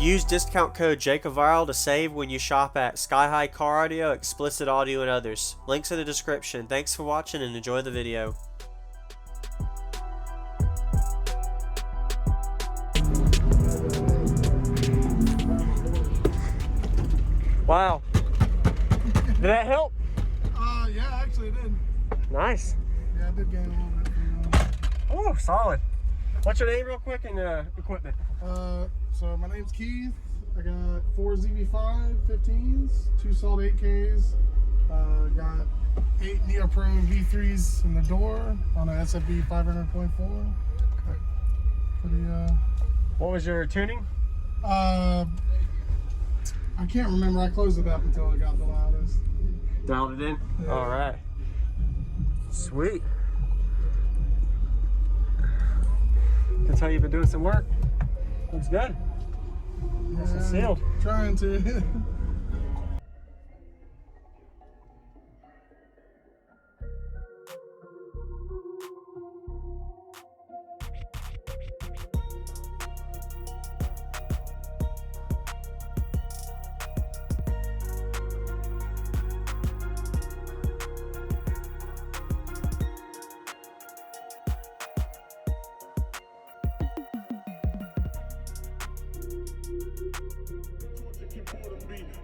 Use discount code JACOVIRAL to save when you shop at Sky High Car Audio, Explicit Audio, and others. Links in the description. Thanks for watching and enjoy the video. Wow. Did that help? Yeah, actually it did. Nice. Yeah, I did gain a little bit from Oh, solid. What's your name real quick and equipment? So my name's Keith. I got 4 ZV5 15s, 2 Salt 8Ks. Got 8 Neopro V3s in the door on a SFB 500.4. Pretty, What was your tuning? I can't remember. I closed it up until I got the loudest. Dialed it in? Yeah. All right. Sweet. Can tell you've been doing some work. Looks good. Nice and sealed. Trying to.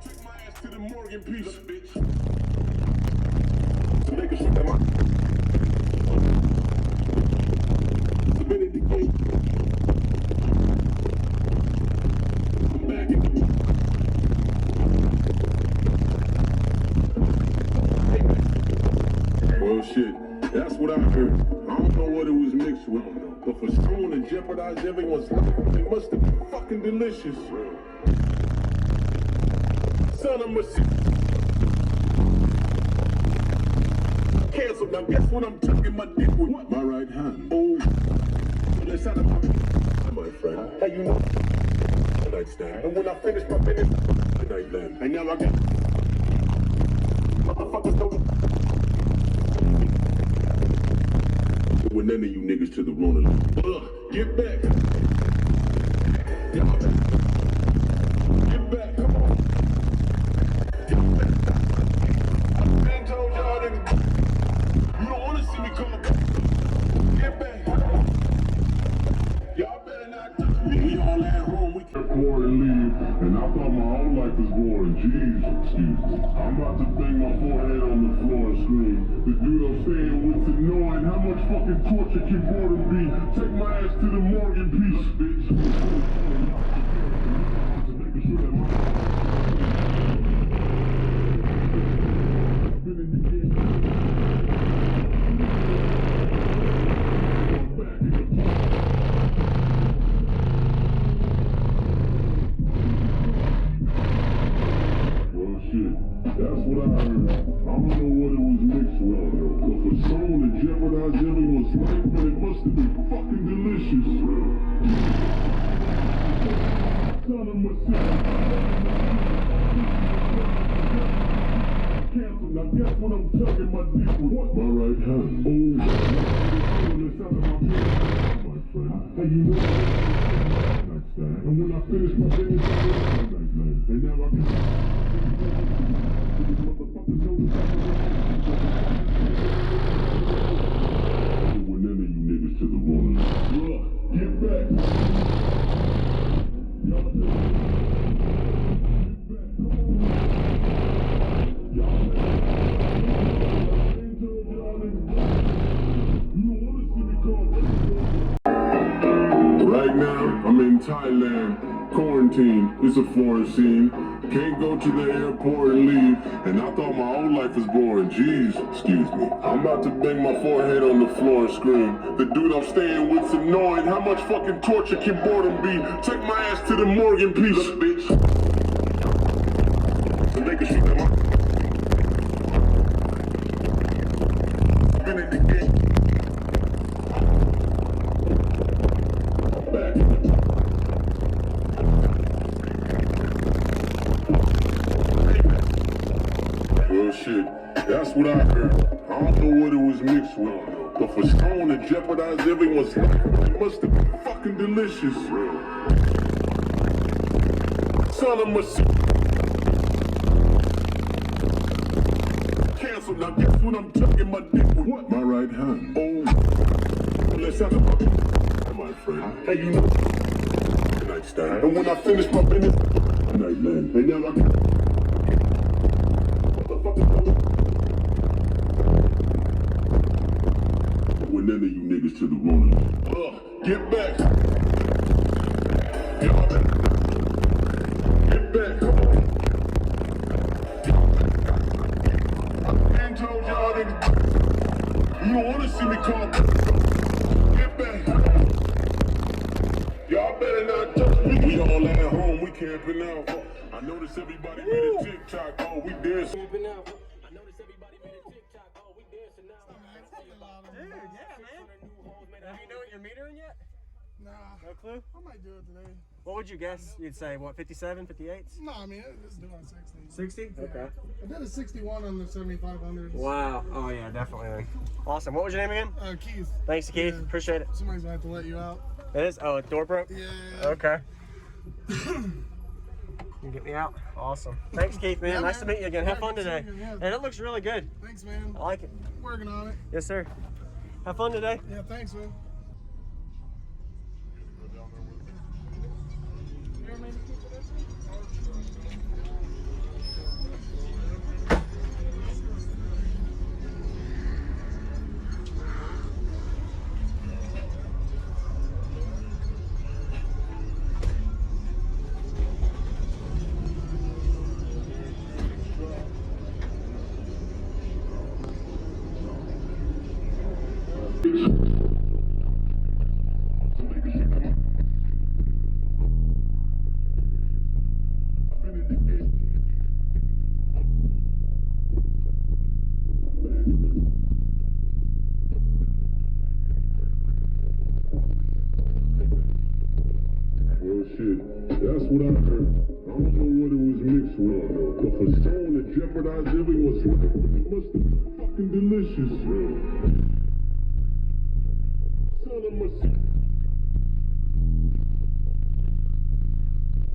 Take my ass to the Morgan piece, bitch. Make a shit that my submitted the gate. I'm back in. Well, shit, that's what I heard. I don't know what it was mixed with, but for someone to jeopardize everyone's life, it must have been fucking delicious. Son of a cancel. Now guess what I'm tucking my dick with? My right hand. Oh, that's out of my friend. How you know? Nightstand. And when I finish my business, the nightland. And now I got motherfuckers know. When none of you niggas to the Rona. Get back. Y'all back. Get back. Come on. And I thought my whole life was boring. Jeez, excuse me. I'm about to bang my forehead on the floor and scream. The dude I'm staying with's annoying. How much fucking torture can boredom be? Take my ass to the Morgan piece, bitch. Been in the game. That's what I heard. I don't know what it was mixed with, but for someone to jeopardize everyone's life, man, it must have been fucking delicious. Son of myself. Cancel. Now guess what I'm tucking my dick with? What? My right hand. Oh, that's out of my pants, my friend. Hey, you know? And when I finish my business, and now I can. When none of you niggas to the Rona. Get back. Y'all get back. Come on. Y'all you don't want to see me come. Right now, I'm in Thailand. Quarantine. It's a foreign scene. Can't go to the airport and leave, and I thought my whole life was boring. Jeez, excuse me. I'm about to bang my forehead on the floor and scream. The dude I'm staying with's annoying. How much fucking torture can boredom be? Take my ass to the Morgan piece, bitch. Make a shit that my been in the game. Well, shit, that's what I heard. I don't know what it was mixed with, but for someone to jeopardize everyone's life, it must have been fucking delicious. son of a cancel. Now guess when I'm tucking my dick with what? My right hand. Oh, let's have a my friend. Hey, you know. Nightstand. And when I finish my business, nightland. And now I when none of you niggas to the room. Get back. Y'all better. Get back. I told y'all niggas. You don't wanna see me come. Get back. Y'all better not touch me. We all at home, we camping out. I notice everybody made a TikTok. Oh, we dancing. Camping out. I notice everybody made a TikTok. Oh, we dancing now. Dude, yeah, man. Have you know what you're metering yet? Nah. No clue? I might do it today. What would you guess? You'd say, what, 57, 58? No, I mean, it's doing 60. 60? Okay. I did a 61 on the 7500s. Wow. Oh, yeah, definitely. Awesome. What was your name again? Keith. Thanks, Keith. Yeah. Appreciate it. Somebody's gonna have to let you out. It is? Oh, door broke? Yeah. Okay. You get me out? Awesome. Thanks, Keith, man. Yeah, nice to man. meet you again. Have Yeah, fun good today. seeing you, yeah. And it looks really good. Thanks, man. I like it. Working on it. Yes, sir. Have fun today. Yeah, thanks, man. Shit, that's what I heard. I don't know what it was mixed with, but for someone to jeopardize everyone's life, it must have been fucking delicious. Son of a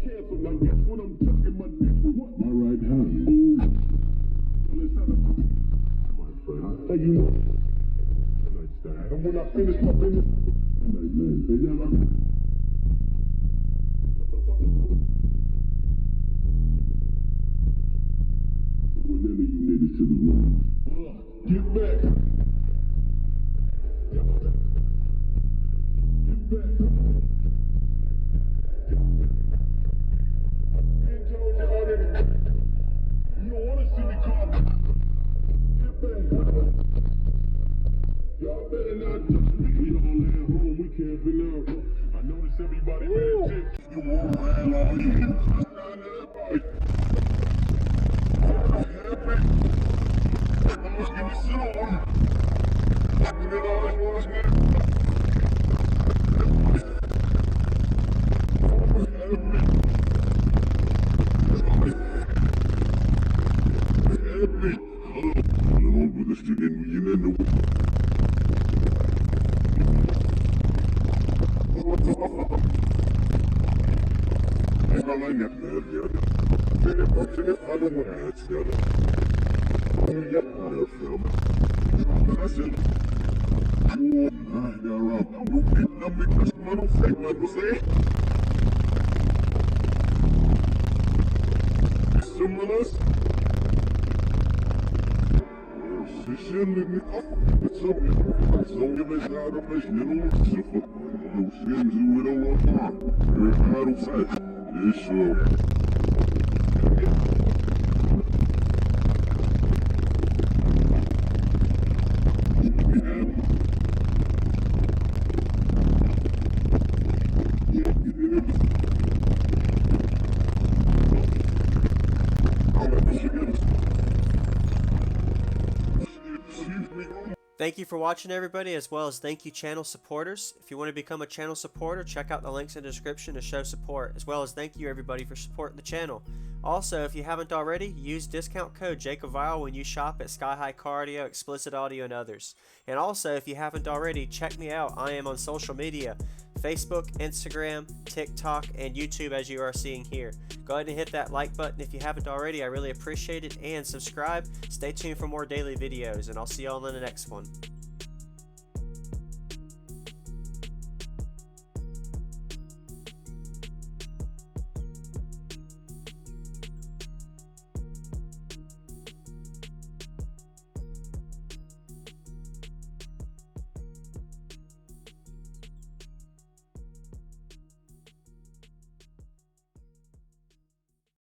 cancel. Now guess what I'm tucking my dick with? What? My right hand. Ooh. Let's have a my friend. Hey, you know. And when I finish my business, when none of you niggas to the room. Get back. Get back. Ain't told y'all niggas. You don't wanna see me come. Get back. Y'all better not touch me. We all at home, we camping out. I notice everybody made a tick. You won't ride on you. Thank you for watching, everybody, as well as thank you channel supporters. If you want to become a channel supporter, check out the links in the description to show support, as well as thank you everybody for supporting the channel. Also, if you haven't already, use discount code JACOBVIRAL when you shop at Sky High Cardio, Explicit Audio, and others. And also, if you haven't already, check me out. I am on social media, Facebook, Instagram, TikTok, and YouTube, as you are seeing here. Go ahead and hit that like button if you haven't already. I really appreciate it. And subscribe. Stay tuned for more daily videos, and I'll see y'all in the next one.